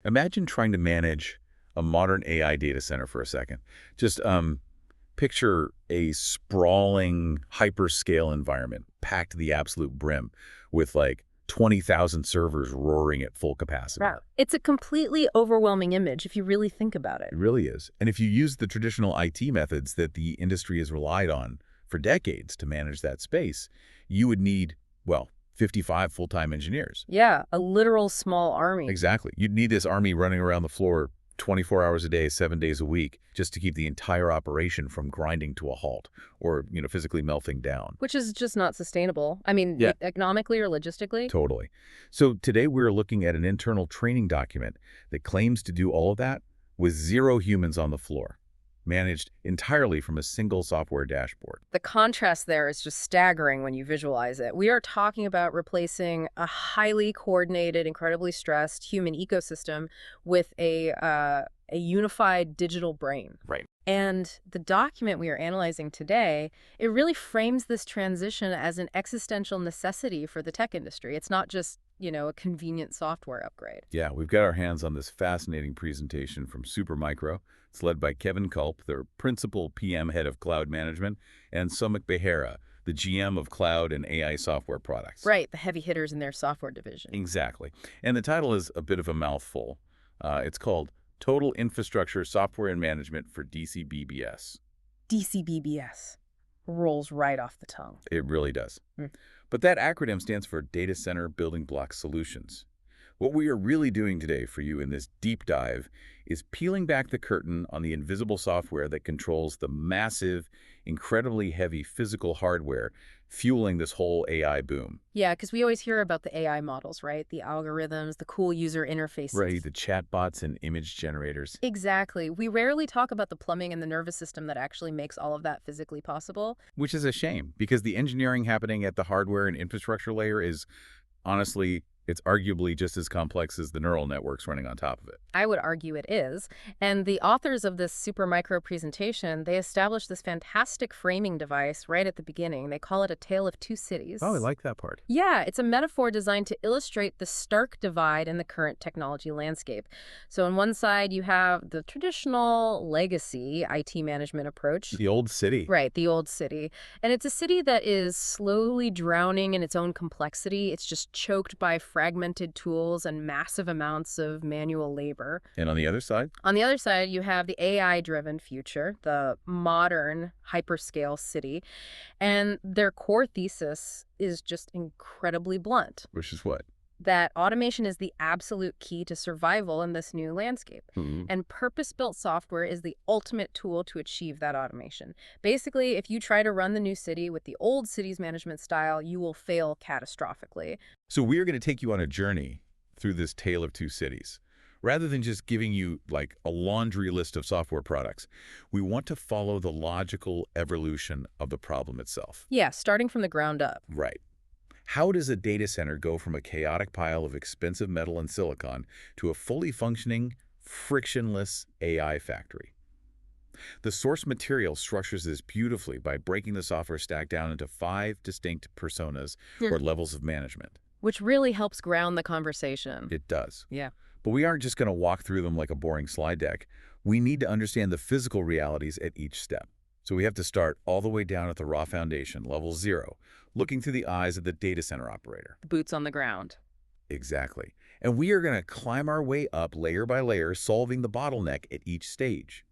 Imagine trying to manage a modern AI data center for a second. Just picture a sprawling hyperscale environment packed to the absolute brim with like 20,000 servers roaring at full capacity. Right. It's a completely overwhelming image if you really think about it. It really is. And if you use the traditional IT methods that the industry has relied on for decades to manage that space, you would need, well, 55 full-time engineers. Yeah, a literal small army. Exactly. You'd need this army running around the floor 24 hours a day, 7 days a week, just to keep the entire operation from grinding to a halt or, physically melting down. Which is just not sustainable. I mean, Yeah. economically or logistically. Totally. So today we're looking at an internal training document that claims to do all of that with 0 humans on the floor, managed entirely from a single software dashboard. The contrast there is just staggering when you visualize it. We are talking about replacing a highly coordinated, incredibly stressed human ecosystem with a unified digital brain. Right. And the document we are analyzing today, it really frames this transition as an existential necessity for the tech industry. It's not just, a convenient software upgrade. Yeah, we've got our hands on this fascinating presentation from Supermicro. It's led by Kevin Culp, their principal PM head of cloud management, and Somik Behera, the GM of cloud and AI software products. Right, the heavy hitters in their software division. Exactly. And the title is a bit of a mouthful. It's called Total Infrastructure Software and Management for DCBBS. DCBBS. Rolls right off the tongue. It really does. But that acronym stands for Data Center Building Block Solutions. What we are really doing today for you in this deep dive is peeling back the curtain on the invisible software that controls the massive, incredibly heavy physical hardware fueling this whole AI boom. Yeah, because we always hear about the AI models, right? The algorithms, the cool user interfaces. Right, the chatbots and image generators. Exactly. We rarely talk about the plumbing and the nervous system that actually makes all of that physically possible. Which is a shame, because the engineering happening at the hardware and infrastructure layer is, honestly, it's arguably just as complex as the neural networks running on top of it. I would argue it is. And the authors of this Supermicro presentation, they established this fantastic framing device right at the beginning. They call it a tale of two cities. Oh, I like that part. Yeah, it's a metaphor designed to illustrate the stark divide in the current technology landscape. So on one side, you have the traditional legacy IT management approach. The old city. Right, the old city. And it's a city that is slowly drowning in its own complexity. It's just choked by fragmented tools and massive amounts of manual labor. And on the other side? On the other side, you have the AI-driven future, the modern hyperscale city. And their core thesis is just incredibly blunt. Which is what? That automation is the absolute key to survival in this new landscape. And purpose-built software is the ultimate tool to achieve that automation. Basically, if you try to run the new city with the old city's management style, you will fail catastrophically. So we are going to take you on a journey through this tale of two cities. Rather than just giving you like a laundry list of software products, we want to follow the logical evolution of the problem itself. Yeah, starting from the ground up. Right. How does a data center go from a chaotic pile of expensive metal and silicon to a fully functioning, frictionless AI factory? The source material structures this beautifully by breaking the software stack down into 5 distinct personas or levels of management. Which really helps ground the conversation. It does. Yeah. But we aren't just going to walk through them like a boring slide deck. We need to understand the physical realities at each step. So we have to start all the way down at the raw foundation, level 0, looking through the eyes of the data center operator. The boots on the ground. Exactly. And we are going to climb our way up layer by layer, solving the bottleneck at each stage,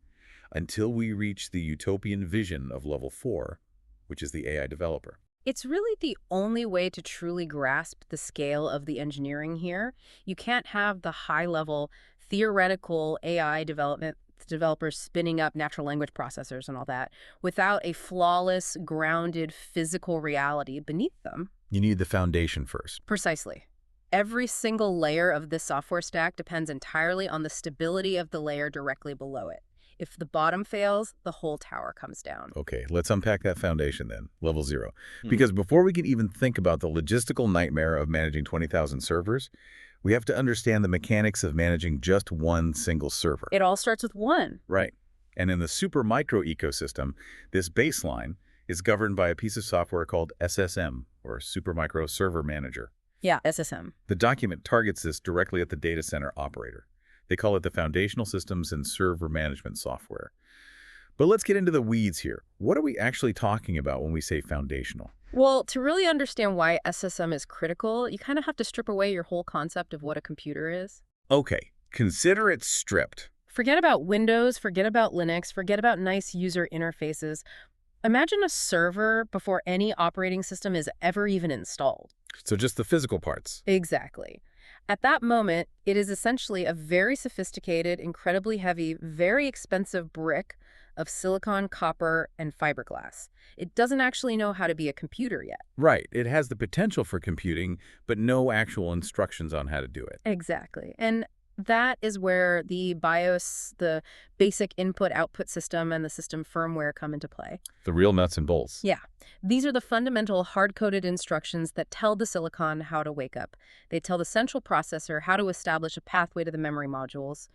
until we reach the utopian vision of level 4, which is the AI developer. It's really the only way to truly grasp the scale of the engineering here. You can't have the high-level theoretical AI developers spinning up natural language processors and all that without a flawless, grounded physical reality beneath them. You need the foundation first. Precisely. Every single layer of this software stack depends entirely on the stability of the layer directly below it. If the bottom fails, the whole tower comes down. Okay, let's unpack that foundation then, level 0. Because before we can even think about the logistical nightmare of managing 20,000 servers, we have to understand the mechanics of managing just one single server. It all starts with one. Right. And in the Supermicro ecosystem, this baseline is governed by a piece of software called SSM, or Supermicro Server Manager. Yeah, SSM. The document targets this directly at the data center operator. They call it the Foundational Systems and Server Management Software. But let's get into the weeds here. What are we actually talking about when we say foundational? Well, to really understand why SSM is critical, you kind of have to strip away your whole concept of what a computer is. Okay, consider it stripped. Forget about Windows, forget about Linux, forget about nice user interfaces. Imagine a server before any operating system is ever even installed. So just the physical parts. Exactly. At that moment, it is essentially a very sophisticated, incredibly heavy, very expensive brick of silicon, copper, and fiberglass. It doesn't actually know how to be a computer yet. Right, it has the potential for computing, but no actual instructions on how to do it. Exactly. And that is where the BIOS, the basic input-output system, and the system firmware come into play. The real nuts and bolts. Yeah. These are the fundamental hard-coded instructions that tell the silicon how to wake up. They tell the central processor how to establish a pathway to the memory modules,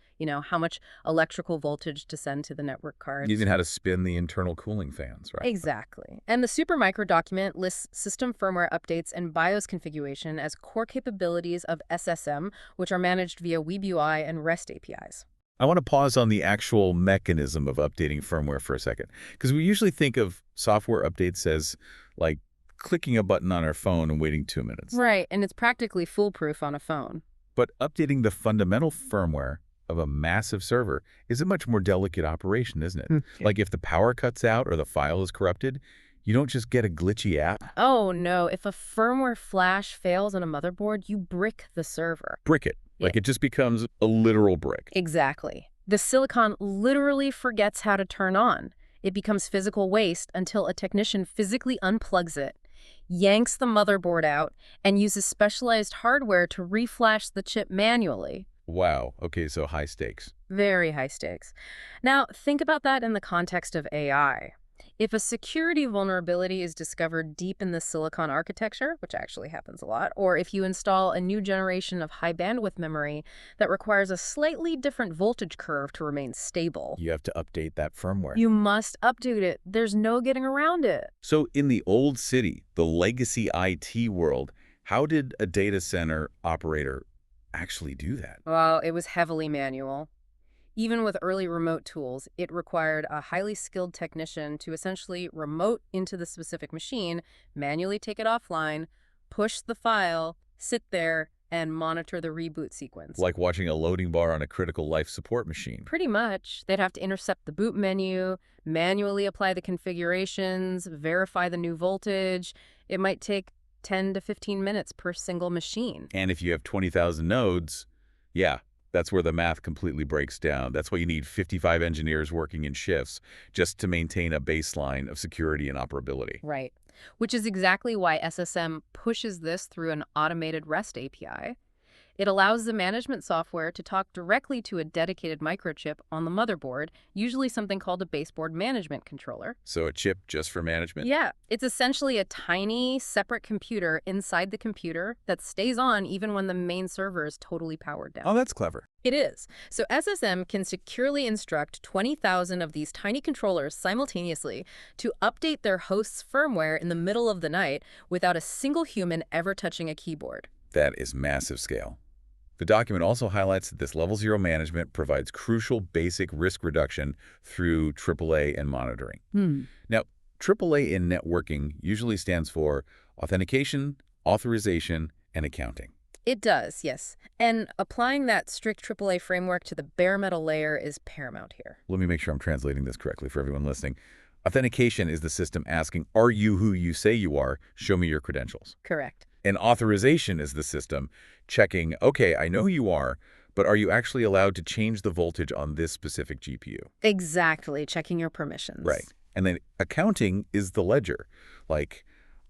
how much electrical voltage to send to the network cards. Even how to spin the internal cooling fans, right? Exactly. And the Supermicro document lists system firmware updates and BIOS configuration as core capabilities of SSM, which are managed via WebUI and REST APIs. I want to pause on the actual mechanism of updating firmware for a second, because we usually think of software updates as, like, clicking a button on our phone and waiting 2 minutes. Right, and it's practically foolproof on a phone. But updating the fundamental firmware of a massive server is a much more delicate operation, isn't it? Yeah. Like if the power cuts out or the file is corrupted, you don't just get a glitchy app. Oh, no. If a firmware flash fails on a motherboard, you brick the server. Brick it. Like it just becomes a literal brick. Exactly. The silicon literally forgets how to turn on. It becomes physical waste until a technician physically unplugs it, yanks the motherboard out, and uses specialized hardware to reflash the chip manually. Wow. Okay, so high stakes. Very high stakes. Now, think about that in the context of AI. If a security vulnerability is discovered deep in the silicon architecture, which actually happens a lot, or if you install a new generation of high bandwidth memory that requires a slightly different voltage curve to remain stable, You have to update that firmware. you must update it. There's no getting around it. So in the old city, the legacy IT world, how did a data center operator actually do that? Well, it was heavily manual. Even with early remote tools, it required a highly skilled technician to essentially remote into the specific machine, manually take it offline, push the file, sit there, and monitor the reboot sequence. Like watching a loading bar on a critical life support machine. Pretty much. They'd have to intercept the boot menu, manually apply the configurations, verify the new voltage. It might take 10 to 15 minutes per single machine. And if you have 20,000 nodes, yeah, that's where the math completely breaks down. That's why you need 55 engineers working in shifts just to maintain a baseline of security and operability. Right. Which is exactly why SSM pushes this through an automated REST API. It allows the management software to talk directly to a dedicated microchip on the motherboard, usually something called a baseboard management controller. So a chip just for management? Yeah, it's essentially a tiny, separate computer inside the computer that stays on even when the main server is totally powered down. Oh, that's clever. It is. So SSM can securely instruct 20,000 of these tiny controllers simultaneously to update their host's firmware in the middle of the night without a single human ever touching a keyboard. That is massive scale. The document also highlights that this level 0 management provides crucial basic risk reduction through AAA and monitoring. Now, AAA in networking usually stands for authentication, authorization, and accounting. It does, yes. And applying that strict AAA framework to the bare metal layer is paramount here. Let me make sure I'm translating this correctly for everyone listening. Authentication is the system asking, are you who you say you are? Show me your credentials. Correct. And authorization is the system checking, okay, I know who you are, but are you actually allowed to change the voltage on this specific GPU? Exactly, checking your permissions. Right. And then accounting is the ledger. Like,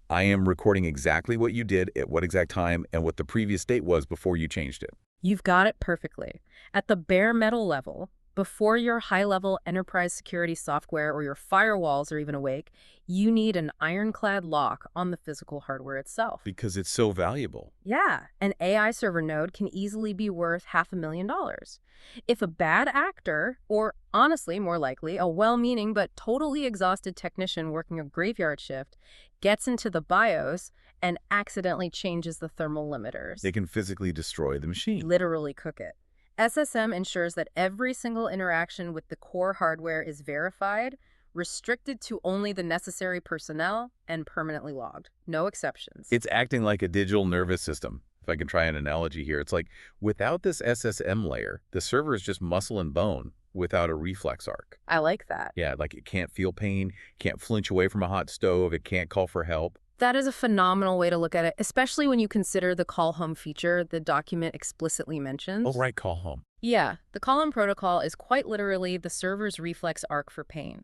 I am recording exactly what you did at what exact time and what the previous date was before you changed it. You've got it perfectly. At the bare metal level, before your high-level enterprise security software or your firewalls are even awake, you need an ironclad lock on the physical hardware itself. Because it's so valuable. Yeah, an AI server node can easily be worth $500,000. If a bad actor, or honestly, more likely, a well-meaning but totally exhausted technician working a graveyard shift, gets into the BIOS and accidentally changes the thermal limiters, They can physically destroy the machine. literally cook it. SSM ensures that every single interaction with the core hardware is verified, restricted to only the necessary personnel, and permanently logged. No exceptions. It's acting like a digital nervous system. If I can try an analogy here, it's like without this SSM layer, the server is just muscle and bone without a reflex arc. I like that. Yeah, like it can't feel pain, can't flinch away from a hot stove, it can't call for help. That is a phenomenal way to look at it, especially when you consider the call home feature the document explicitly mentions. Oh, right, call home. Yeah, the call home protocol is quite literally the server's reflex arc for pain.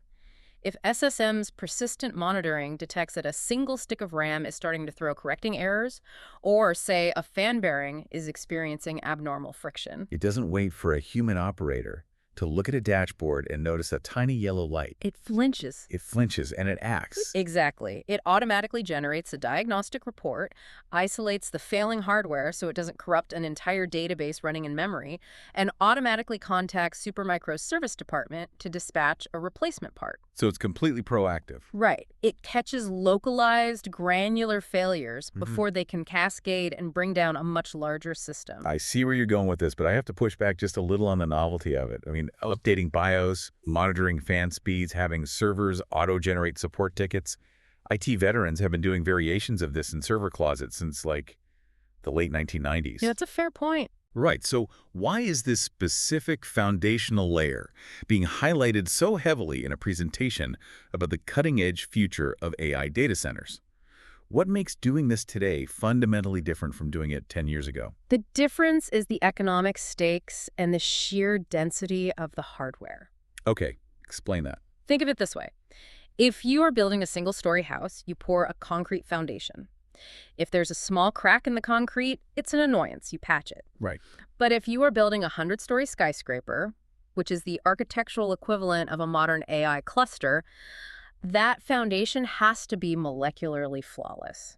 If SSM's persistent monitoring detects that a single stick of RAM is starting to throw correcting errors, or, say, a fan bearing is experiencing abnormal friction, It doesn't wait for a human operator to look at a dashboard and notice a tiny yellow light. it flinches. It flinches and it acts. Exactly. It automatically generates a diagnostic report, isolates the failing hardware so it doesn't corrupt an entire database running in memory, and automatically contacts Supermicro's service department to dispatch a replacement part. So it's completely proactive. Right. It catches localized, granular failures before they can cascade and bring down a much larger system. I see where you're going with this, but I have to push back just a little on the novelty of it. I mean, updating BIOS, monitoring fan speeds, having servers auto-generate support tickets. IT veterans have been doing variations of this in server closets since, like, the late 1990s. Yeah, that's a fair point. Right, so why is this specific foundational layer being highlighted so heavily in a presentation about the cutting-edge future of AI data centers? What makes doing this today fundamentally different from doing it 10 years ago? The difference is the economic stakes and the sheer density of the hardware. Okay, explain that. Think of it this way. If you are building a single-story house, you pour a concrete foundation. If there's a small crack in the concrete, it's an annoyance. You patch it. Right. But if you are building a 100-story skyscraper, which is the architectural equivalent of a modern AI cluster, that foundation has to be molecularly flawless.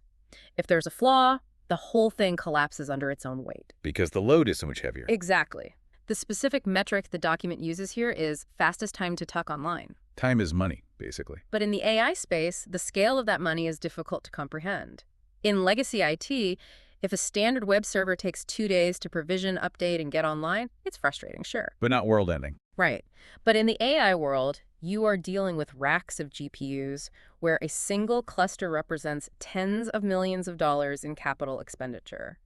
If there's a flaw, the whole thing collapses under its own weight. Because the load is so much heavier. Exactly. The specific metric the document uses here is fastest time to tuck online. Time is money, basically. But in the AI space, the scale of that money is difficult to comprehend. In legacy IT, if a standard web server takes 2 days to provision, update, and get online, it's frustrating, sure. But not world-ending. Right. But in the AI world, you are dealing with racks of GPUs where a single cluster represents tens of millions of dollars in capital expenditure.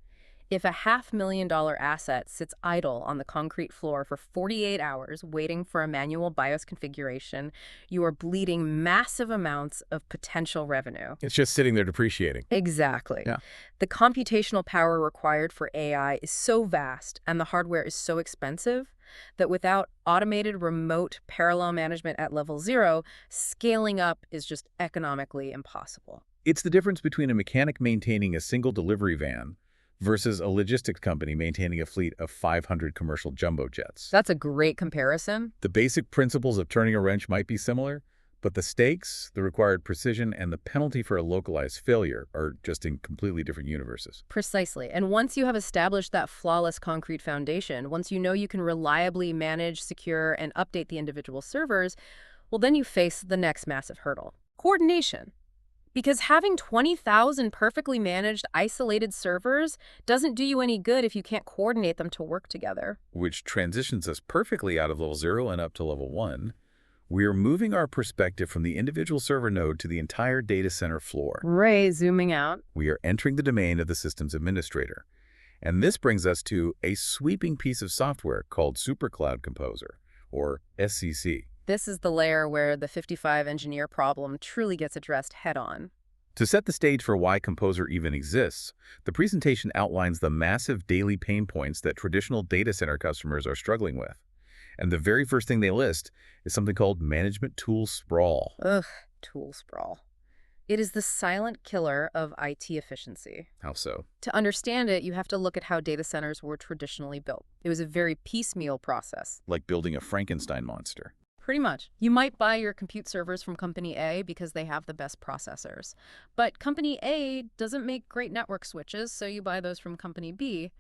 If a $500,000 asset sits idle on the concrete floor for 48 hours waiting for a manual BIOS configuration, you are bleeding massive amounts of potential revenue. It's just sitting there depreciating. Exactly. Yeah. The computational power required for AI is so vast and the hardware is so expensive that without automated remote parallel management at level 0, scaling up is just economically impossible. It's the difference between a mechanic maintaining a single delivery van versus a logistics company maintaining a fleet of 500 commercial jumbo jets. That's a great comparison. The basic principles of turning a wrench might be similar, but the stakes, the required precision, and the penalty for a localized failure are just in completely different universes. Precisely. And once you have established that flawless concrete foundation, once you know you can reliably manage, secure, and update the individual servers, well, then you face the next massive hurdle: coordination. Because having 20,000 perfectly managed, isolated servers doesn't do you any good if you can't coordinate them to work together. Which transitions us perfectly out of level 0 and up to level 1. We are moving our perspective from the individual server node to the entire data center floor. Right, zooming out. We are entering the domain of the systems administrator. And this brings us to a sweeping piece of software called SuperCloud Composer, or SCC. This is the layer where the 55 engineer problem truly gets addressed head-on. To set the stage for why Composer even exists, the presentation outlines the massive daily pain points that traditional data center customers are struggling with. And the very first thing they list is something called management tool sprawl. Ugh, tool sprawl. It is the silent killer of IT efficiency. How so? To understand it, you have to look at how data centers were traditionally built. It was a very piecemeal process. Like building a Frankenstein monster. Pretty much. You might buy your compute servers from Company A because they have the best processors. But Company A doesn't make great network switches, so you buy those from Company B.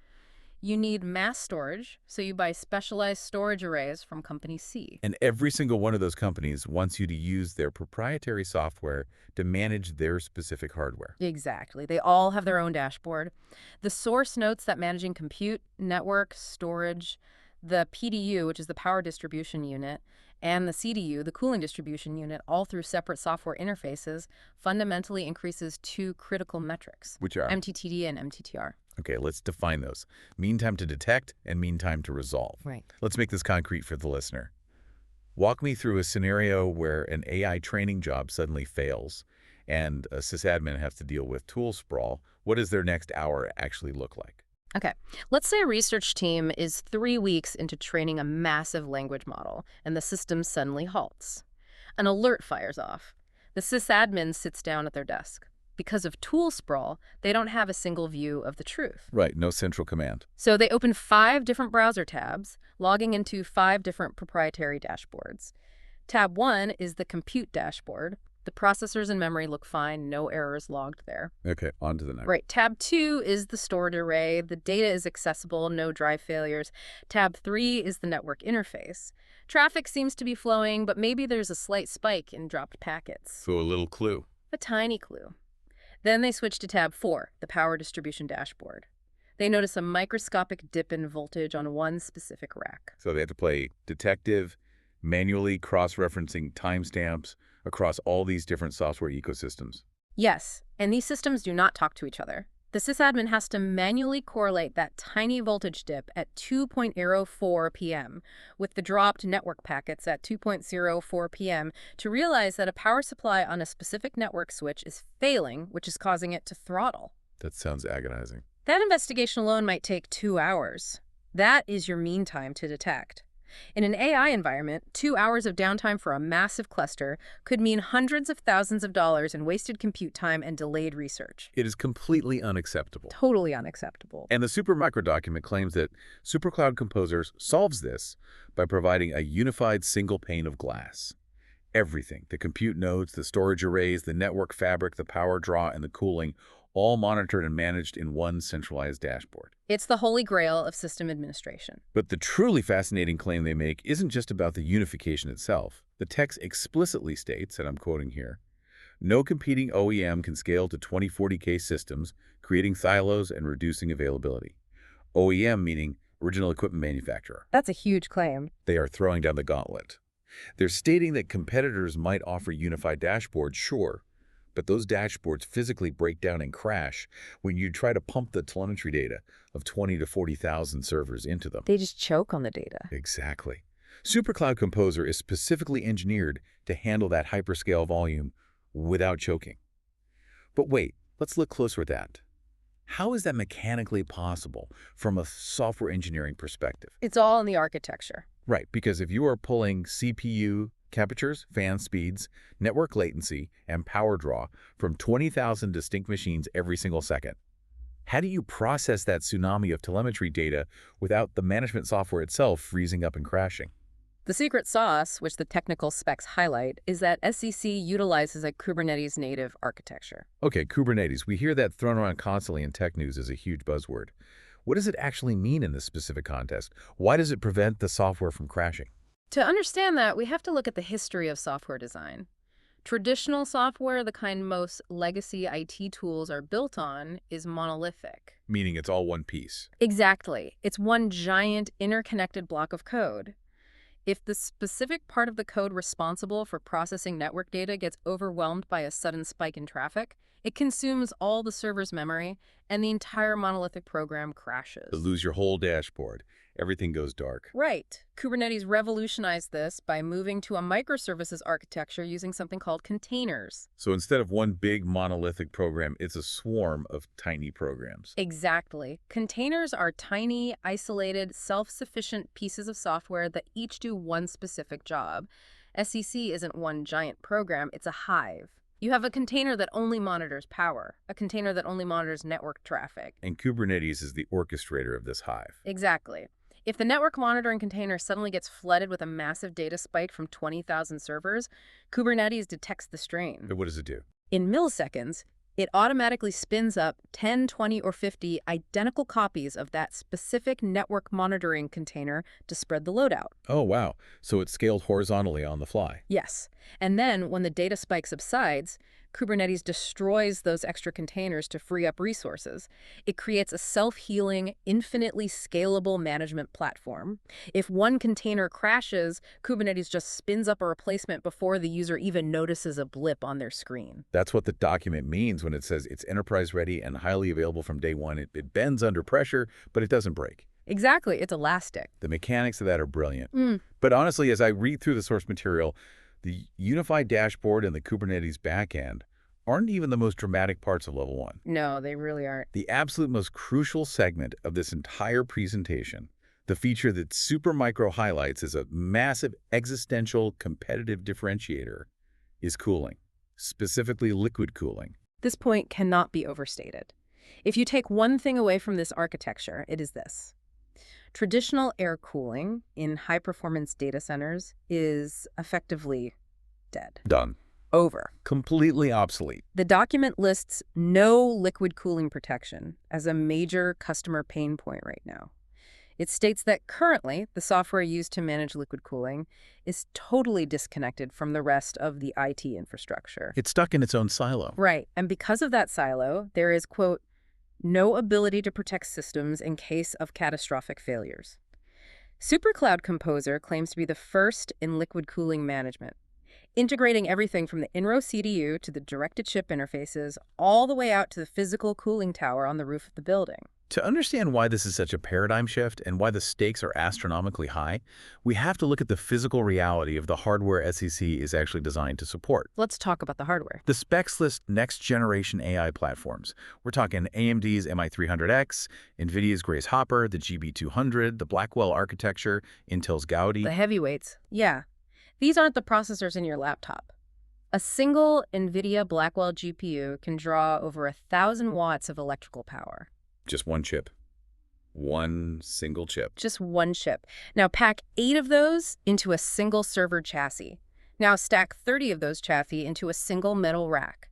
You need mass storage, so you buy specialized storage arrays from Company C. And every single one of those companies wants you to use their proprietary software to manage their specific hardware. Exactly. They all have their own dashboard. The source notes that managing compute, network, storage, the PDU, which is the power distribution unit, and the CDU, the cooling distribution unit, all through separate software interfaces, fundamentally increases two critical metrics, Which are? MTTD and MTTR. Okay, let's define those. Mean time to detect and mean time to resolve. Right. Let's make this concrete for the listener. Walk me through a scenario where an AI training job suddenly fails and a sysadmin has to deal with tool sprawl. What does their next hour actually look like? Okay, let's say a research team is 3 weeks into training a massive language model, and the system suddenly halts. An alert fires off. The sysadmin sits down at their desk. Because of tool sprawl, they don't have a single view of the truth. Right, no central command. So they open 5 different browser tabs, logging into 5 different proprietary dashboards. Tab 1 is the compute dashboard. The processors and memory look fine, no errors logged there. Okay, on to the next. Right, tab 2 is the stored array. The data is accessible, no drive failures. Tab 3 is the network interface. Traffic seems to be flowing, but maybe there's a slight spike in dropped packets. So a little clue. A tiny clue. Then they switch to tab 4, the power distribution dashboard. They notice a microscopic dip in voltage on one specific rack. So they have to play detective, manually cross-referencing timestamps across all these different software ecosystems. Yes, and these systems do not talk to each other. The sysadmin has to manually correlate that tiny voltage dip at 2.04 p.m. with the dropped network packets at 2.04 p.m. to realize that a power supply on a specific network switch is failing, which is causing it to throttle. That sounds agonizing. That investigation alone might take 2 hours. That is your mean time to detect. In an AI environment, 2 hours of downtime for a massive cluster could mean hundreds of thousands of dollars in wasted compute time and delayed research. It is completely unacceptable. Totally unacceptable. And the Supermicro document claims that SuperCloud Composer solves this by providing a unified single pane of glass. Everything, the compute nodes, the storage arrays, the network fabric, the power draw, and the cooling, all monitored and managed in one centralized dashboard. It's the holy grail of system administration. But the truly fascinating claim they make isn't just about the unification itself. The text explicitly states, and I'm quoting here, "No competing OEM can scale to 2040K systems, creating silos and reducing availability." OEM meaning original equipment manufacturer. That's a huge claim. They are throwing down the gauntlet. They're stating that competitors might offer unified dashboards, sure, but those dashboards physically break down and crash when you try to pump the telemetry data of 20 to 40,000 servers into them. They just choke on the data. Exactly. SuperCloud Composer is specifically engineered to handle that hyperscale volume without choking. But wait, let's look closer at that. How is that mechanically possible from a software engineering perspective? It's all in the architecture. Right, because if you are pulling CPU temperatures, fan speeds, network latency, and power draw from 20,000 distinct machines every single second, how do you process that tsunami of telemetry data without the management software itself freezing up and crashing? The secret sauce, which the technical specs highlight, is that SEC utilizes a Kubernetes native architecture. Okay, Kubernetes. We hear that thrown around constantly in tech news as a huge buzzword. What does it actually mean in this specific context? Why does it prevent the software from crashing? To understand that, we have to look at the history of software design. Traditional software, the kind most legacy IT tools are built on, is monolithic. Meaning it's all one piece. Exactly. It's one giant interconnected block of code. If the specific part of the code responsible for processing network data gets overwhelmed by a sudden spike in traffic, it consumes all the server's memory, and the entire monolithic program crashes. You lose your whole dashboard. Everything goes dark. Right. Kubernetes revolutionized this by moving to a microservices architecture using something called containers. So instead of one big monolithic program, it's a swarm of tiny programs. Exactly. Containers are tiny, isolated, self-sufficient pieces of software that each do one specific job. SEC isn't one giant program, it's a hive. You have a container that only monitors power, a container that only monitors network traffic. And Kubernetes is the orchestrator of this hive. Exactly. If the network monitoring container suddenly gets flooded with a massive data spike from 20,000 servers, Kubernetes detects the strain. But what does it do? In milliseconds, it automatically spins up 10, 20, or 50 identical copies of that specific network monitoring container to spread the load out. Oh, wow. So it's scaled horizontally on the fly. Yes. And then, when the data spike subsides, Kubernetes destroys those extra containers to free up resources. It creates a self-healing, infinitely scalable management platform. If one container crashes, Kubernetes just spins up a replacement before the user even notices a blip on their screen. That's what the document means when it says it's enterprise-ready and highly available from day one. It bends under pressure, but it doesn't break. Exactly, it's elastic. The mechanics of that are brilliant. But honestly, as I read through the source material, the unified dashboard and the Kubernetes backend aren't even the most dramatic parts of level 1. No, they really aren't. The absolute most crucial segment of this entire presentation, the feature that Supermicro highlights as a massive existential competitive differentiator, is cooling, specifically liquid cooling. This point cannot be overstated. If you take one thing away from this architecture, it is this. Traditional air cooling in high-performance data centers is effectively dead. Done. Over. Completely obsolete. The document lists no liquid cooling protection as a major customer pain point right now. It states that currently, the software used to manage liquid cooling is totally disconnected from the rest of the IT infrastructure. It's stuck in its own silo. Right, and because of that silo, there is, quote, no ability to protect systems in case of catastrophic failures. SuperCloud Composer claims to be the first in liquid cooling management, integrating everything from the in-row CDU to the direct-to-chip interfaces all the way out to the physical cooling tower on the roof of the building. To understand why this is such a paradigm shift and why the stakes are astronomically high, we have to look at the physical reality of the hardware SEC is actually designed to support. Let's talk about the hardware. The specs list next-generation AI platforms. We're talking AMD's MI300X, NVIDIA's Grace Hopper, the GB200, the Blackwell architecture, Intel's Gaudi. The heavyweights. Yeah. These aren't the processors in your laptop. A single NVIDIA Blackwell GPU can draw over 1,000 watts of electrical power. Just one chip. One single chip. Just one chip. Now pack 8 of those into a single server chassis. Now stack 30 of those chassis into a single metal rack.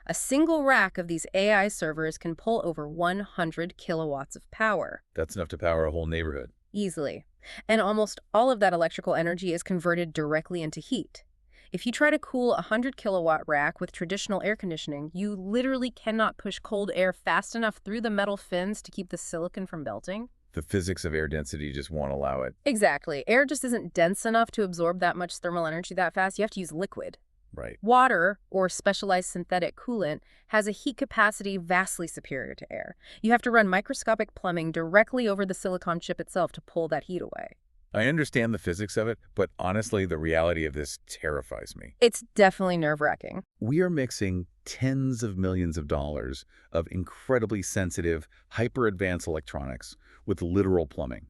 A single rack of these AI servers can pull over 100 kilowatts of power. That's enough to power a whole neighborhood. Easily. And almost all of that electrical energy is converted directly into heat. If you try to cool a 100-kilowatt rack with traditional air conditioning, you literally cannot push cold air fast enough through the metal fins to keep the silicon from melting. The physics of air density just won't allow it. Exactly. Air just isn't dense enough to absorb that much thermal energy that fast. You have to use liquid. Right. Water, or specialized synthetic coolant, has a heat capacity vastly superior to air. You have to run microscopic plumbing directly over the silicon chip itself to pull that heat away. I understand the physics of it, but honestly, the reality of this terrifies me. It's definitely nerve-wracking. We are mixing tens of millions of dollars of incredibly sensitive, hyper-advanced electronics with literal plumbing.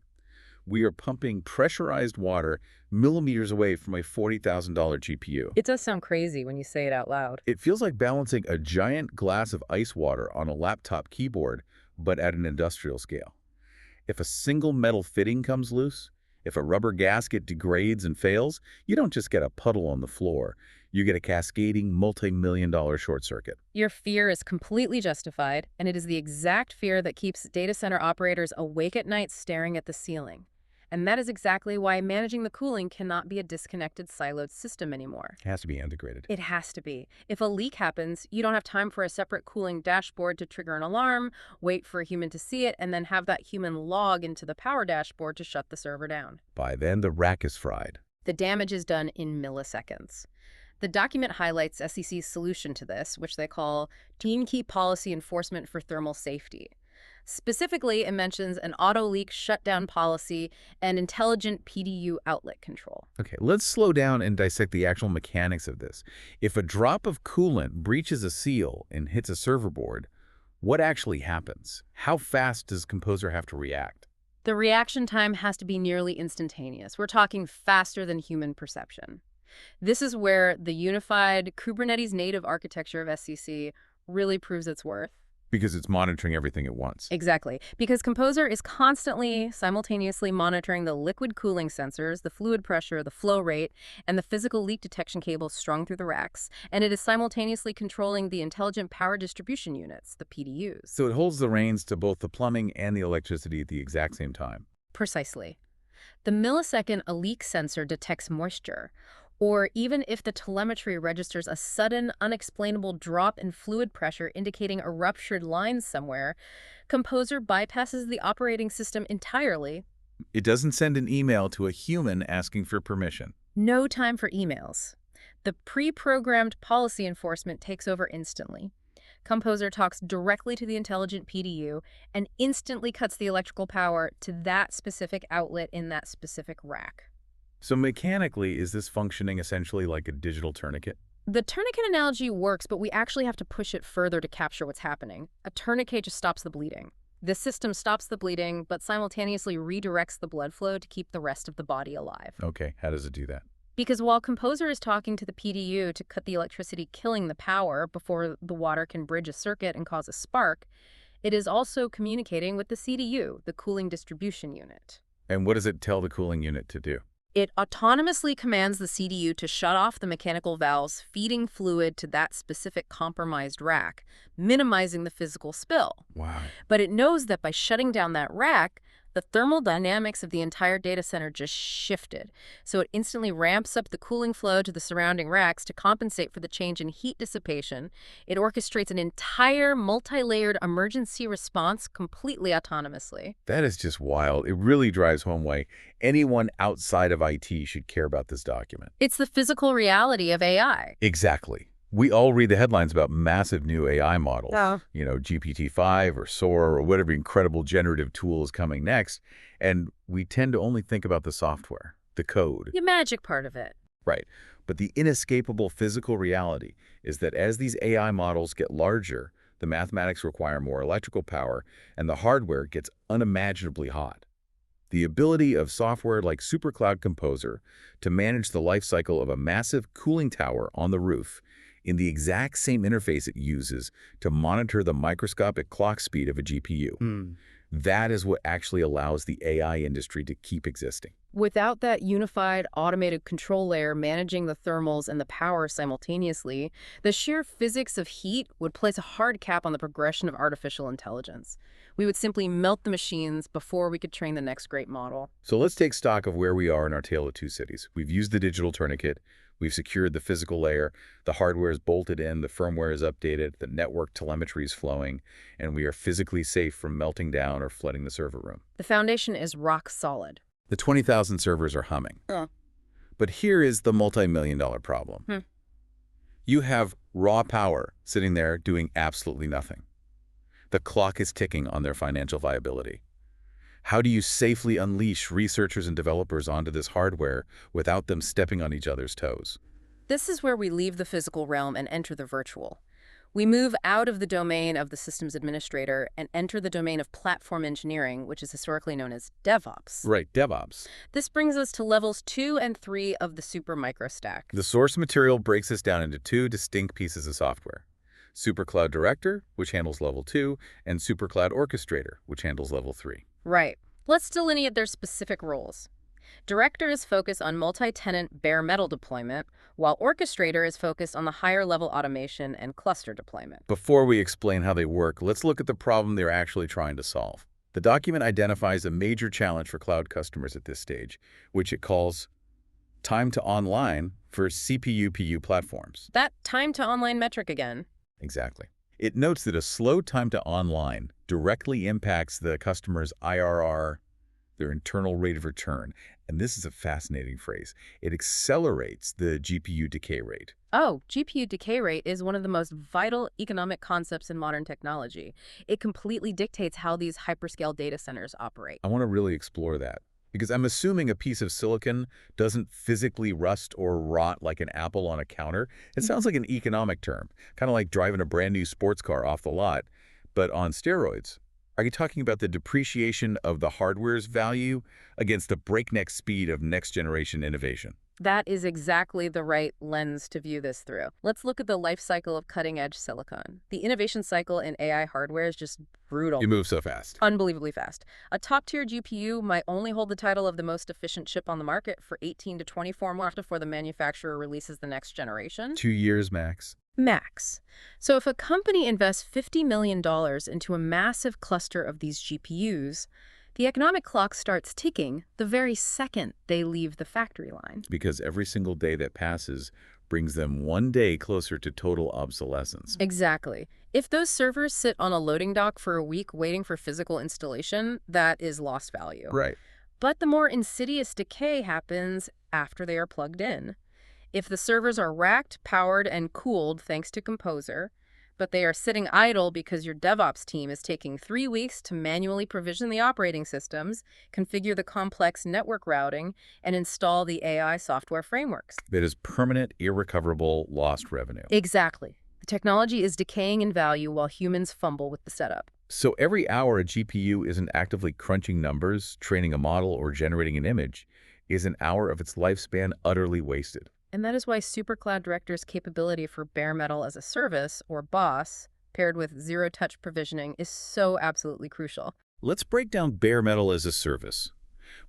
We are pumping pressurized water millimeters away from a $40,000 GPU. It does sound crazy when you say it out loud. It feels like balancing a giant glass of ice water on a laptop keyboard, but at an industrial scale. If a single metal fitting comes loose, if a rubber gasket degrades and fails, you don't just get a puddle on the floor. You get a cascading multi-million-dollar short circuit. Your fear is completely justified, and it is the exact fear that keeps data center operators awake at night staring at the ceiling. And that is exactly why managing the cooling cannot be a disconnected, siloed system anymore. It has to be integrated. It has to be. If a leak happens, you don't have time for a separate cooling dashboard to trigger an alarm, wait for a human to see it, and then have that human log into the power dashboard to shut the server down. By then, the rack is fried. The damage is done in milliseconds. The document highlights SEC's solution to this, which they call Turnkey Policy Enforcement for Thermal Safety. Specifically, it mentions an auto-leak shutdown policy and intelligent PDU outlet control. Okay, let's slow down and dissect the actual mechanics of this. If a drop of coolant breaches a seal and hits a server board, what actually happens? How fast does Composer have to react? The reaction time has to be nearly instantaneous. We're talking faster than human perception. This is where the unified Kubernetes native architecture of SEC really proves its worth. Because it's monitoring everything at once. Exactly. Because Composer is constantly, simultaneously monitoring the liquid cooling sensors, the fluid pressure, the flow rate, and the physical leak detection cables strung through the racks. And it is simultaneously controlling the intelligent power distribution units, the PDUs. So it holds the reins to both the plumbing and the electricity at the exact same time. Precisely. The millisecond a leak sensor detects moisture, Or even if the telemetry registers a sudden, unexplainable drop in fluid pressure indicating a ruptured line somewhere, Composer bypasses the operating system entirely. It doesn't send an email to a human asking for permission. No time for emails. The pre-programmed policy enforcement takes over instantly. Composer talks directly to the intelligent PDU and instantly cuts the electrical power to that specific outlet in that specific rack. So mechanically, is this functioning essentially like a digital tourniquet? The tourniquet analogy works, but we actually have to push it further to capture what's happening. A tourniquet just stops the bleeding. This system stops the bleeding, but simultaneously redirects the blood flow to keep the rest of the body alive. Okay, how does it do that? Because while Composer is talking to the PDU to cut the electricity killing the power before the water can bridge a circuit and cause a spark, it is also communicating with the CDU, the cooling distribution unit. And what does it tell the cooling unit to do? It autonomously commands the CDU to shut off the mechanical valves feeding fluid to that specific compromised rack, minimizing the physical spill. Wow. But it knows that by shutting down that rack, the thermal dynamics of the entire data center just shifted. So it instantly ramps up the cooling flow to the surrounding racks to compensate for the change in heat dissipation. It orchestrates an entire multi-layered emergency response completely autonomously. That is just wild. It really drives home why anyone outside of IT should care about this document. It's the physical reality of AI. Exactly. We all read the headlines about massive new AI models, GPT-5 or Sora or whatever incredible generative tool is coming next, and we tend to only think about the software, the code. The magic part of it. Right. But the inescapable physical reality is that as these AI models get larger, the mathematics require more electrical power, and the hardware gets unimaginably hot. The ability of software like SuperCloud Composer to manage the life cycle of a massive cooling tower on the roof in the exact same interface it uses to monitor the microscopic clock speed of a GPU. That is what actually allows the AI industry to keep existing. Without that unified automated control layer managing the thermals and the power simultaneously, the sheer physics of heat would place a hard cap on the progression of artificial intelligence. We would simply melt the machines before we could train the next great model. So let's take stock of where we are in our tale of two cities. We've used the digital tourniquet. We've secured the physical layer, the hardware is bolted in, the firmware is updated, the network telemetry is flowing, and we are physically safe from melting down or flooding the server room. The foundation is rock solid. The 20,000 servers are humming. But here is the multi-million-dollar problem. You have raw power sitting there doing absolutely nothing. The clock is ticking on their financial viability. How do you safely unleash researchers and developers onto this hardware without them stepping on each other's toes? This is where we leave the physical realm and enter the virtual. We move out of the domain of the systems administrator and enter the domain of platform engineering, which is historically known as DevOps. Right, DevOps. This brings us to levels 2 and 3 of the Supermicro stack. The source material breaks this down into two distinct pieces of software. SuperCloud Director, which handles level 2, and SuperCloud Orchestrator, which handles level 3. Right. Let's delineate their specific roles. Director is focused on multi-tenant bare metal deployment, while Orchestrator is focused on the higher-level automation and cluster deployment. Before we explain how they work, let's look at the problem they're actually trying to solve. The document identifies a major challenge for cloud customers at this stage, which it calls time to online for CPU-PU platforms. That time to online metric again. Exactly. It notes that a slow time to online directly impacts the customer's IRR, their internal rate of return. And this is a fascinating phrase. It accelerates the GPU decay rate. Oh, GPU decay rate is one of the most vital economic concepts in modern technology. It completely dictates how these hyperscale data centers operate. I want to really explore that, because I'm assuming a piece of silicon doesn't physically rust or rot like an apple on a counter. It sounds like an economic term, kind of like driving a brand new sports car off the lot, but on steroids. Are you talking about the depreciation of the hardware's value against the breakneck speed of next-generation innovation? That is exactly the right lens to view this through. Let's look at the life cycle of cutting-edge silicon. The innovation cycle in AI hardware is just brutal. You move so fast. Unbelievably fast. A top-tier GPU might only hold the title of the most efficient chip on the market for 18 to 24 months before the manufacturer releases the next generation. 2 years max. Max. So if a company invests $50 million into a massive cluster of these GPUs, The economic clock starts ticking the very second they leave the factory line. Because every single day that passes brings them one day closer to total obsolescence. Exactly. If those servers sit on a loading dock for a week waiting for physical installation, that is lost value. Right. But the more insidious decay happens after they are plugged in. If the servers are racked, powered, and cooled thanks to Composer, but they are sitting idle because your DevOps team is taking 3 weeks to manually provision the operating systems, configure the complex network routing, and install the AI software frameworks. That is permanent, irrecoverable, lost revenue. Exactly. The technology is decaying in value while humans fumble with the setup. So every hour a GPU isn't actively crunching numbers, training a model, or generating an image is an hour of its lifespan utterly wasted. And that is why SuperCloud Director's capability for bare metal as a service, or BOSS, paired with zero-touch provisioning is so absolutely crucial. Let's break down bare metal as a service.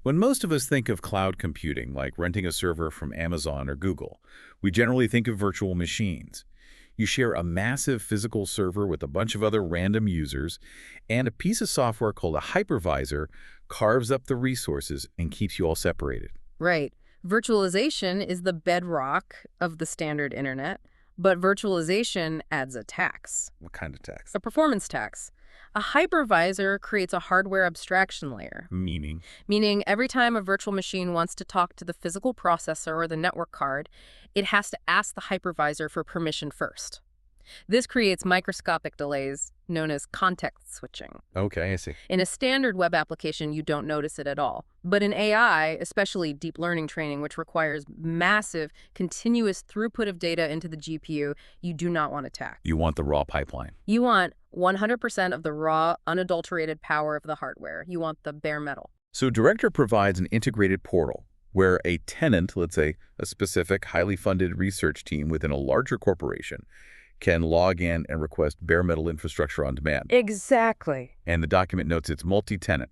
When most of us think of cloud computing, like renting a server from Amazon or Google, we generally think of virtual machines. You share a massive physical server with a bunch of other random users, and a piece of software called a hypervisor carves up the resources and keeps you all separated. Right. Virtualization is the bedrock of the standard internet, but virtualization adds a tax. What kind of tax? A performance tax. A hypervisor creates a hardware abstraction layer. Meaning every time a virtual machine wants to talk to the physical processor or the network card, it has to ask the hypervisor for permission first. This creates microscopic delays known as context switching. Okay, I see. In a standard web application, you don't notice it at all. But in AI, especially deep learning training, which requires massive, continuous throughput of data into the GPU, you do not want to tack. You want the raw pipeline. You want 100% of the raw, unadulterated power of the hardware. You want the bare metal. So Director provides an integrated portal where a tenant, let's say a specific, highly funded research team within a larger corporation, can log in and request bare metal infrastructure on demand. Exactly. And the document notes it's multi-tenant,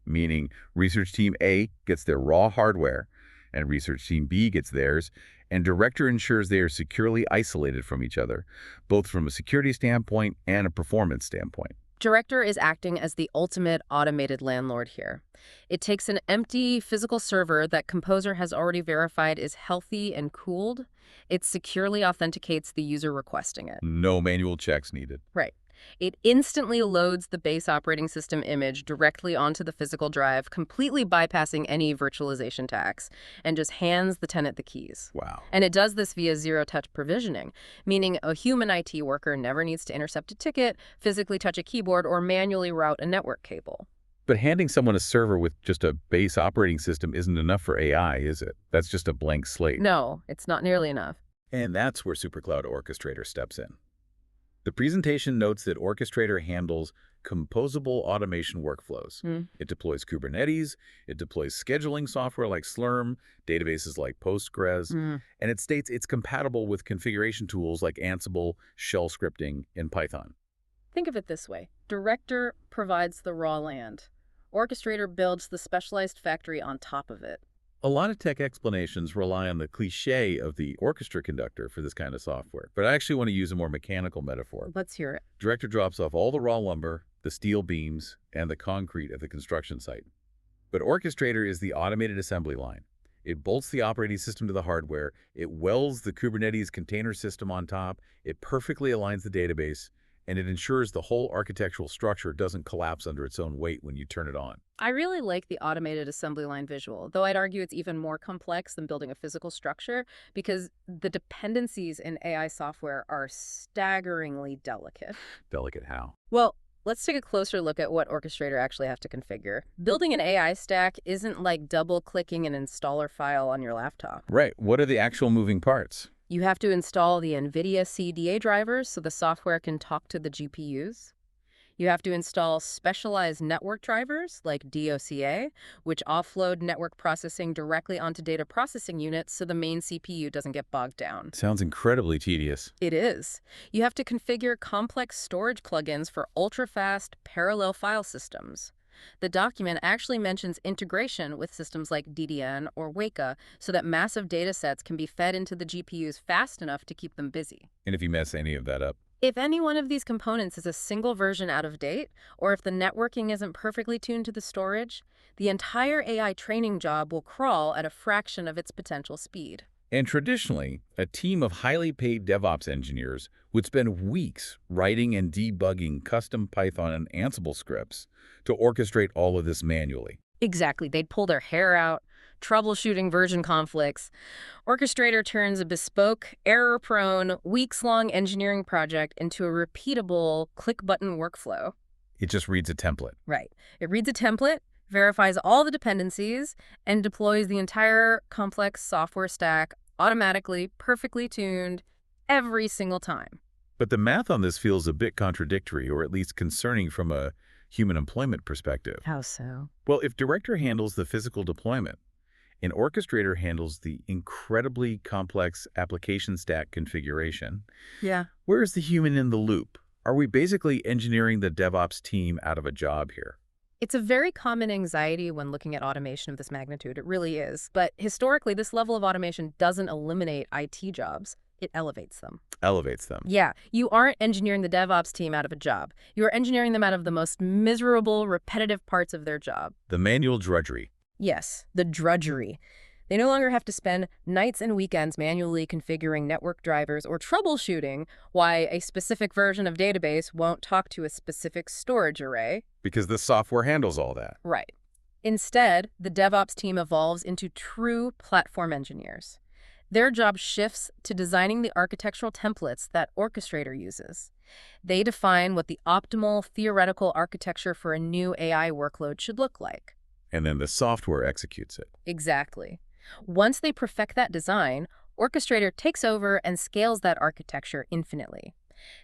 meaning research team A gets their raw hardware and research team B gets theirs, and Director ensures they are securely isolated from each other, both from a security standpoint and a performance standpoint. Director is acting as the ultimate automated landlord here. It takes an empty physical server that Composer has already verified is healthy and cooled. It securely authenticates the user requesting it. No manual checks needed. Right. It instantly loads the base operating system image directly onto the physical drive, completely bypassing any virtualization tax, and just hands the tenant the keys. Wow. And it does this via zero-touch provisioning, meaning a human IT worker never needs to intercept a ticket, physically touch a keyboard, or manually route a network cable. But handing someone a server with just a base operating system isn't enough for AI, is it? That's just a blank slate. No, it's not nearly enough. And that's where SuperCloud Orchestrator steps in. The presentation notes that Orchestrator handles composable automation workflows. It deploys Kubernetes, it deploys scheduling software like Slurm, databases like Postgres, and it states it's compatible with configuration tools like Ansible, shell scripting, and Python. Think of it this way. Director provides the raw land. Orchestrator builds the specialized factory on top of it. A lot of tech explanations rely on the cliche of the orchestra conductor for this kind of software, but I actually want to use a more mechanical metaphor. Let's hear it. Director drops off all the raw lumber, the steel beams, and the concrete at the construction site. But Orchestrator is the automated assembly line. It bolts the operating system to the hardware, it welds the Kubernetes container system on top, it perfectly aligns the database, and it ensures the whole architectural structure doesn't collapse under its own weight when you turn it on. I really like the automated assembly line visual, though I'd argue it's even more complex than building a physical structure because the dependencies in AI software are staggeringly delicate. Delicate how? Well, let's take a closer look at what Orchestrator actually has to configure. Building an AI stack isn't like double-clicking an installer file on your laptop. Right. What are the actual moving parts? You have to install the NVIDIA CDA drivers so the software can talk to the GPUs. You have to install specialized network drivers like DOCA, which offload network processing directly onto data processing units so the main CPU doesn't get bogged down. Sounds incredibly tedious. It is. You have to configure complex storage plugins for ultra-fast parallel file systems. The document actually mentions integration with systems like DDN or Weka so that massive data sets can be fed into the GPUs fast enough to keep them busy. And if you mess any of that up? If any one of these components is a single version out of date, or if the networking isn't perfectly tuned to the storage, the entire AI training job will crawl at a fraction of its potential speed. And traditionally, a team of highly paid DevOps engineers would spend weeks writing and debugging custom Python and Ansible scripts to orchestrate all of this manually. Exactly. They'd pull their hair out, troubleshooting version conflicts. Orchestrator turns a bespoke, error-prone, weeks-long engineering project into a repeatable click-button workflow. It just reads a template. Right. It reads a template, verifies all the dependencies, and deploys the entire complex software stack automatically, perfectly tuned, every single time. But the math on this feels a bit contradictory, or at least concerning from a human employment perspective. How so? Well, if Director handles the physical deployment, an orchestrator handles the incredibly complex application stack configuration, Yeah. where is the human in the loop? Are we basically engineering the DevOps team out of a job here? It's a very common anxiety when looking at automation of this magnitude. It really is. But historically, this level of automation doesn't eliminate IT jobs. It elevates them. Elevates them. Yeah, you aren't engineering the DevOps team out of a job. You are engineering them out of the most miserable, repetitive parts of their job. The manual drudgery. Yes, the drudgery. They no longer have to spend nights and weekends manually configuring network drivers or troubleshooting why a specific version of database won't talk to a specific storage array. Because the software handles all that. Right. Instead, the DevOps team evolves into true platform engineers. Their job shifts to designing the architectural templates that Orchestrator uses. They define what the optimal theoretical architecture for a new AI workload should look like. And then the software executes it. Exactly. Once they perfect that design, Orchestrator takes over and scales that architecture infinitely.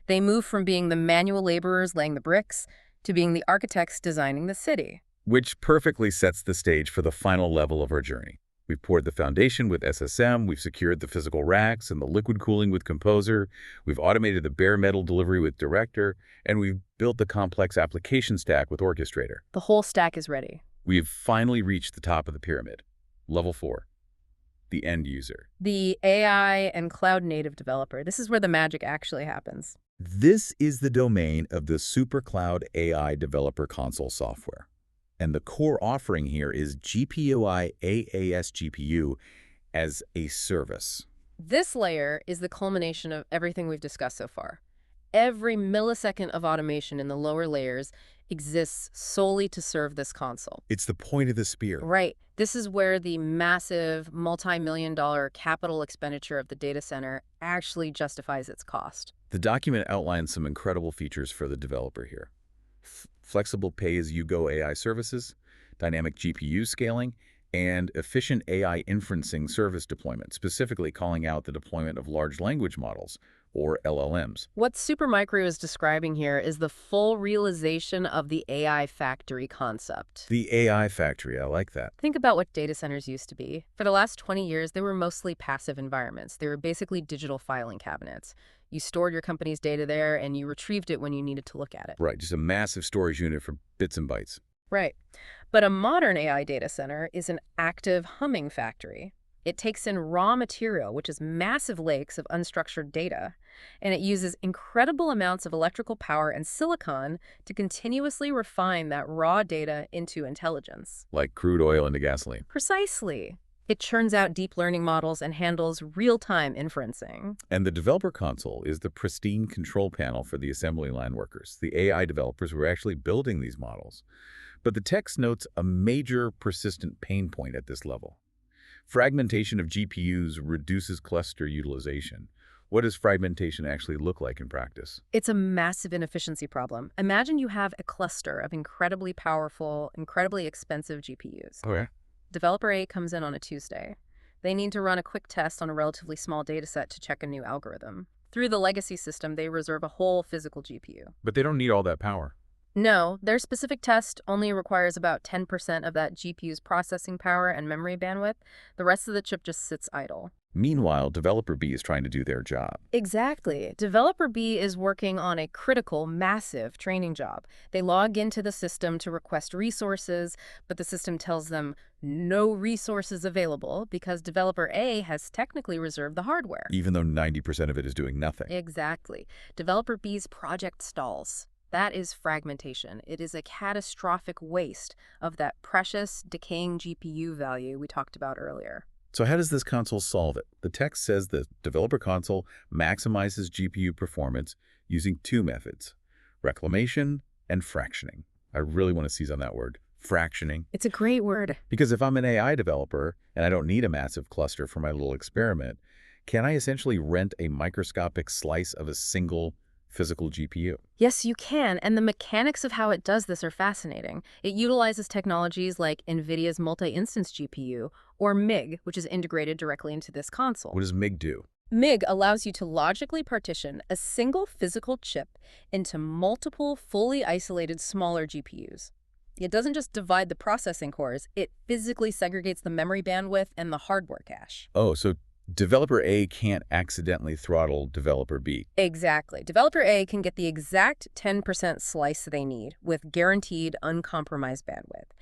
They move from being the manual laborers laying the bricks to being the architects designing the city. Which perfectly sets the stage for the final level of our journey. We've poured the foundation with SSM, we've secured the physical racks and the liquid cooling with Composer, we've automated the bare metal delivery with Director, and we've built the complex application stack with Orchestrator. The whole stack is ready. We've finally reached the top of the pyramid. Level 4. The end user. The AI and cloud-native developer. This is where the magic actually happens. This is the domain of the SuperCloud AI Developer Console software. And the core offering here is GPUI AAS GPU as a service. This layer is the culmination of everything we've discussed so far. Every millisecond of automation in the lower layers exists solely to serve this console. It's the point of the spear. Right. This is where the massive multi-million-dollar capital expenditure of the data center actually justifies its cost. The document outlines some incredible features for the developer here. Flexible pay-as-you-go AI services, dynamic GPU scaling, and efficient AI inferencing service deployment, specifically calling out the deployment of large language models, or LLMs. What Supermicro is describing here is the full realization of the AI factory concept. The AI factory, I like that. Think about what data centers used to be. For the last 20 years, they were mostly passive environments. They were basically digital filing cabinets. You stored your company's data there, and you retrieved it when you needed to look at it. Right, just a massive storage unit for bits and bytes. Right. But a modern AI data center is an active, humming factory. It takes in raw material, which is massive lakes of unstructured data, and it uses incredible amounts of electrical power and silicon to continuously refine that raw data into intelligence. Like crude oil into gasoline. Precisely. It churns out deep learning models and handles real-time inferencing. And the developer console is the pristine control panel for the assembly line workers, the AI developers who are actually building these models. But the text notes a major persistent pain point at this level. Fragmentation of GPUs reduces cluster utilization. What does fragmentation actually look like in practice? It's a massive inefficiency problem. Imagine you have a cluster of incredibly powerful, incredibly expensive GPUs. Okay. Developer A comes in on a Tuesday. They need to run a quick test on a relatively small dataset to check a new algorithm. Through the legacy system, they reserve a whole physical GPU. But they don't need all that power. No, their specific test only requires about 10% of that GPU's processing power and memory bandwidth. The rest of the chip just sits idle. Meanwhile, developer B is trying to do their job. Exactly. Developer B is working on a critical, massive training job. They log into the system to request resources, but the system tells them no resources available because developer A has technically reserved the hardware. Even though 90% of it is doing nothing. Exactly. Developer B's project stalls. That is fragmentation. It is a catastrophic waste of that precious, decaying GPU value we talked about earlier. So how does this console solve it? The text says the developer console maximizes GPU performance using two methods, reclamation and fractioning. I really want to seize on that word, fractioning. It's a great word. Because if I'm an AI developer and I don't need a massive cluster for my little experiment, can I essentially rent a microscopic slice of a single physical GPU? Yes, you can, and the mechanics of how it does this are fascinating. It utilizes technologies like NVIDIA's multi-instance GPU, or MIG, which is integrated directly into this console. What does MIG do? MIG allows you to logically partition a single physical chip into multiple, fully isolated smaller GPUs. It doesn't just divide the processing cores, it physically segregates the memory bandwidth and the hardware cache. Oh, so developer A can't accidentally throttle developer B. Exactly. Developer A can get the exact 10% slice they need with guaranteed uncompromised bandwidth.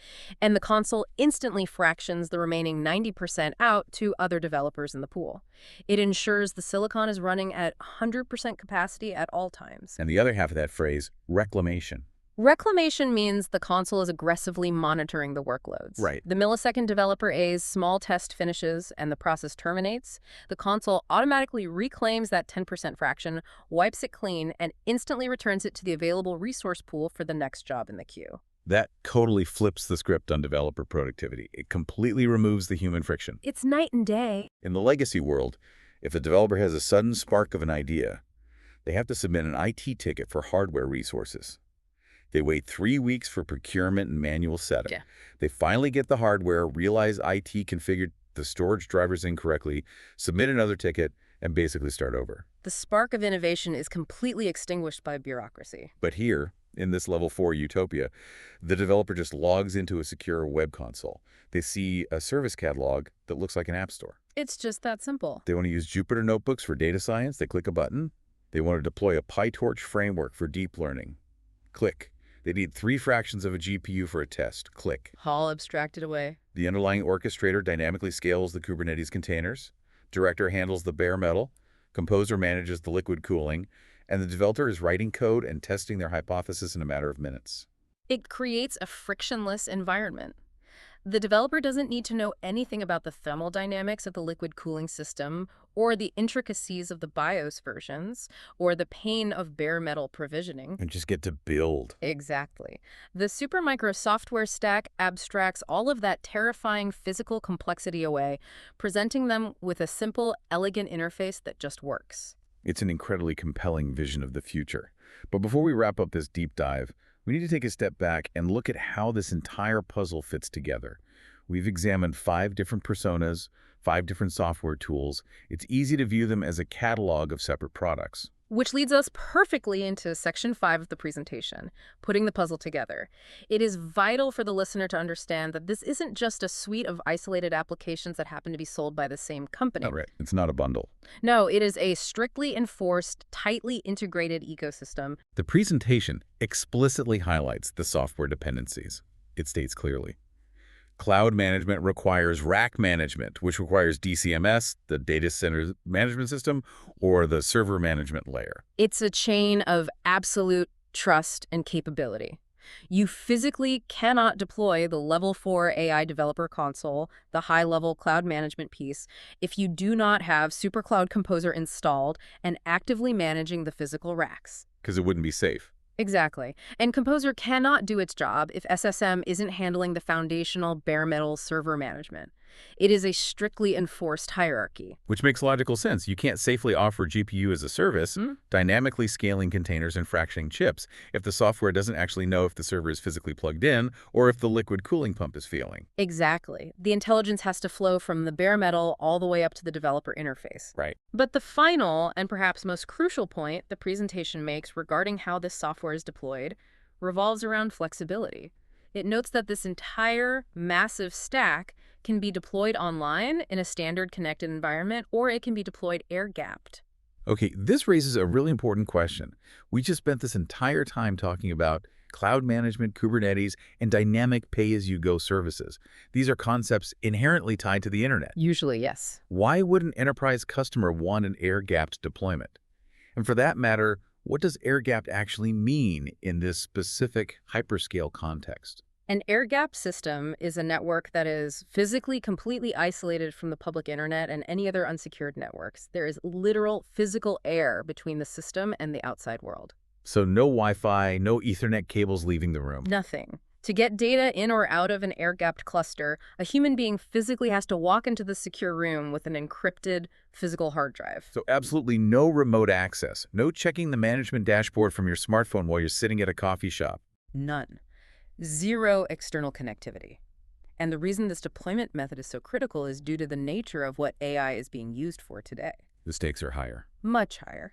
And the console instantly fractions the remaining 90% out to other developers in the pool. It ensures the silicon is running at 100% capacity at all times. And the other half of that phrase, reclamation. Reclamation means the console is aggressively monitoring the workloads. Right. The millisecond developer A's small test finishes and the process terminates, the console automatically reclaims that 10% fraction, wipes it clean, and instantly returns it to the available resource pool for the next job in the queue. That totally flips the script on developer productivity. It completely removes the human friction. It's night and day. In the legacy world, if a developer has a sudden spark of an idea, they have to submit an IT ticket for hardware resources. They wait 3 weeks for procurement and manual setup. Yeah. They finally get the hardware, realize IT configured the storage drivers incorrectly, submit another ticket, and basically start over. The spark of innovation is completely extinguished by bureaucracy. But here, in this level 4 utopia, the developer just logs into a secure web console. They see a service catalog that looks like an app store. It's just that simple. They want to use Jupyter notebooks for data science. They click a button. They want to deploy a PyTorch framework for deep learning. Click. They need 3 fractions of a GPU for a test. Click. All abstracted away. The underlying orchestrator dynamically scales the Kubernetes containers. Director handles the bare metal. Composer manages the liquid cooling. And the developer is writing code and testing their hypothesis in a matter of minutes. It creates a frictionless environment. The developer doesn't need to know anything about the thermodynamics of the liquid cooling system or the intricacies of the BIOS versions or the pain of bare metal provisioning. And just get to build. Exactly. The Supermicro software stack abstracts all of that terrifying physical complexity away, presenting them with a simple, elegant interface that just works. It's an incredibly compelling vision of the future. But before we wrap up this deep dive, we need to take a step back and look at how this entire puzzle fits together. We've examined 5 different personas, 5 different software tools. It's easy to view them as a catalog of separate products. Which leads us perfectly into section 5 of the presentation, putting the puzzle together. It is vital for the listener to understand that this isn't just a suite of isolated applications that happen to be sold by the same company. Oh, right. It's not a bundle. No, it is a strictly enforced, tightly integrated ecosystem. The presentation explicitly highlights the software dependencies. It states clearly. Cloud management requires rack management, which requires DCMS, the data center management system, or the server management layer. It's a chain of absolute trust and capability. You physically cannot deploy the level 4 AI developer console, the high-level cloud management piece, if you do not have SuperCloud Composer installed and actively managing the physical racks. Because it wouldn't be safe. Exactly. And Composer cannot do its job if SSM isn't handling the foundational bare metal server management. It is a strictly enforced hierarchy. Which makes logical sense. You can't safely offer GPU as a service, dynamically scaling containers and fractioning chips, if the software doesn't actually know if the server is physically plugged in or if the liquid cooling pump is failing. Exactly. The intelligence has to flow from the bare metal all the way up to the developer interface. Right. But the final and perhaps most crucial point the presentation makes regarding how this software is deployed revolves around flexibility. It notes that this entire massive stack can be deployed online in a standard connected environment, or it can be deployed air-gapped. Okay, this raises a really important question. We just spent this entire time talking about cloud management, Kubernetes, and dynamic pay-as-you-go services. These are concepts inherently tied to the internet. Usually, yes. Why would an enterprise customer want an air-gapped deployment? And for that matter, what does air-gapped actually mean in this specific hyperscale context? An air-gapped system is a network that is physically completely isolated from the public internet and any other unsecured networks. There is literal physical air between the system and the outside world. So no Wi-Fi, no Ethernet cables leaving the room. Nothing. To get data in or out of an air-gapped cluster, a human being physically has to walk into the secure room with an encrypted physical hard drive. So absolutely no remote access, no checking the management dashboard from your smartphone while you're sitting at a coffee shop. None. Zero external connectivity. And the reason this deployment method is so critical is due to the nature of what AI is being used for today. The stakes are higher. Much higher.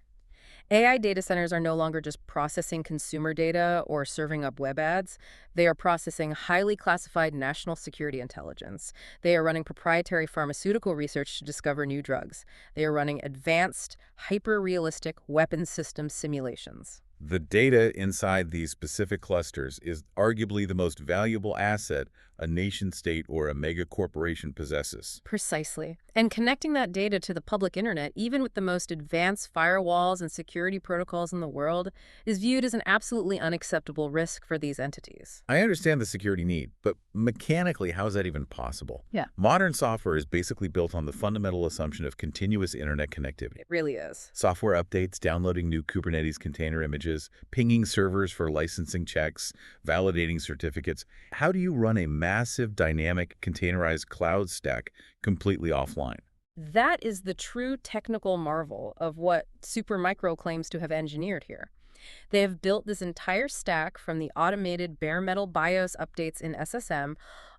AI data centers are no longer just processing consumer data or serving up web ads. They are processing highly classified national security intelligence. They are running proprietary pharmaceutical research to discover new drugs. They are running advanced, hyper-realistic weapons system simulations. The data inside these specific clusters is arguably the most valuable asset a nation-state or a mega-corporation possesses. Precisely. And connecting that data to the public internet, even with the most advanced firewalls and security protocols in the world, is viewed as an absolutely unacceptable risk for these entities. I understand the security need, but mechanically, how is that even possible? Yeah. Modern software is basically built on the fundamental assumption of continuous internet connectivity. It really is. Software updates, downloading new Kubernetes container images, pinging servers for licensing checks, validating certificates. How do you run a massive, dynamic, containerized cloud stack completely offline? That is the true technical marvel of what Supermicro claims to have engineered here. They have built this entire stack from the automated bare metal BIOS updates in SSM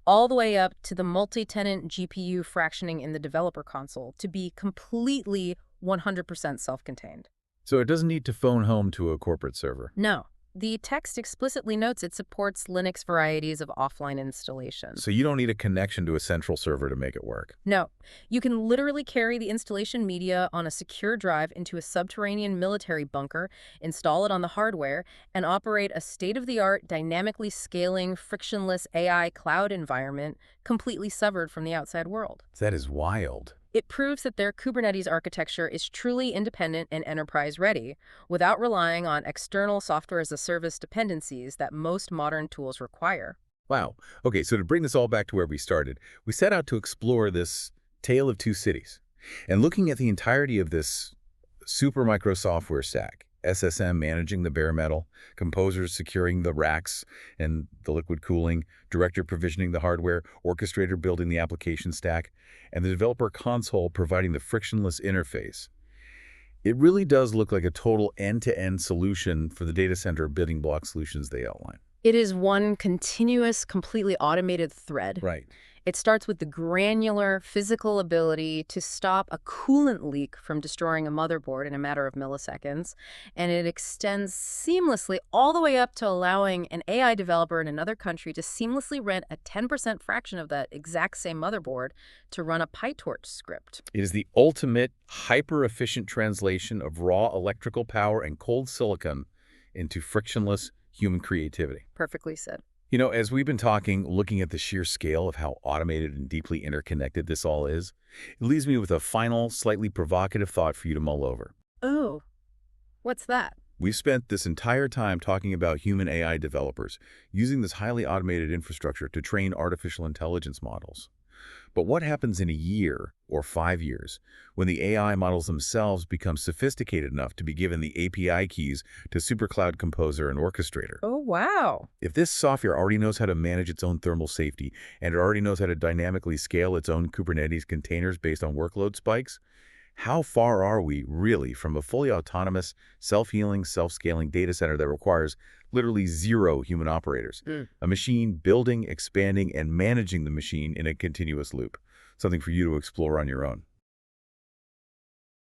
all the way up to the multi-tenant GPU fractioning in the developer console to be completely 100% self-contained. So it doesn't need to phone home to a corporate server. No. The text explicitly notes it supports Linux varieties of offline installation. So you don't need a connection to a central server to make it work. No. You can literally carry the installation media on a secure drive into a subterranean military bunker, install it on the hardware, and operate a state-of-the-art, dynamically scaling, frictionless AI cloud environment completely severed from the outside world. That is wild. It proves that their Kubernetes architecture is truly independent and enterprise-ready, without relying on external software-as-a-service dependencies that most modern tools require. Wow. Okay, so to bring this all back to where we started, we set out to explore this tale of two cities. And looking at the entirety of this Supermicro software stack, SSM managing the bare metal, composers securing the racks and the liquid cooling, director provisioning the hardware, orchestrator building the application stack, and the developer console providing the frictionless interface. It really does look like a total end-to-end solution for the data center building block solutions they outline. It is one continuous, completely automated thread. Right. It starts with the granular physical ability to stop a coolant leak from destroying a motherboard in a matter of milliseconds, and it extends seamlessly all the way up to allowing an AI developer in another country to seamlessly rent a 10% fraction of that exact same motherboard to run a PyTorch script. It is the ultimate hyper-efficient translation of raw electrical power and cold silicon into frictionless human creativity. Perfectly said. You know, as we've been talking, looking at the sheer scale of how automated and deeply interconnected this all is, it leaves me with a final, slightly provocative thought for you to mull over. Oh, what's that? We've spent this entire time talking about human AI developers using this highly automated infrastructure to train artificial intelligence models. But what happens in a year or 5 years when the AI models themselves become sophisticated enough to be given the API keys to SuperCloud Composer and Orchestrator? Oh, wow. If this software already knows how to manage its own thermal safety and it already knows how to dynamically scale its own Kubernetes containers based on workload spikes, how far are we really from a fully autonomous, self-healing, self-scaling data center that requires literally zero human operators? A machine building, expanding, and managing the machine in a continuous loop. Something for you to explore on your own.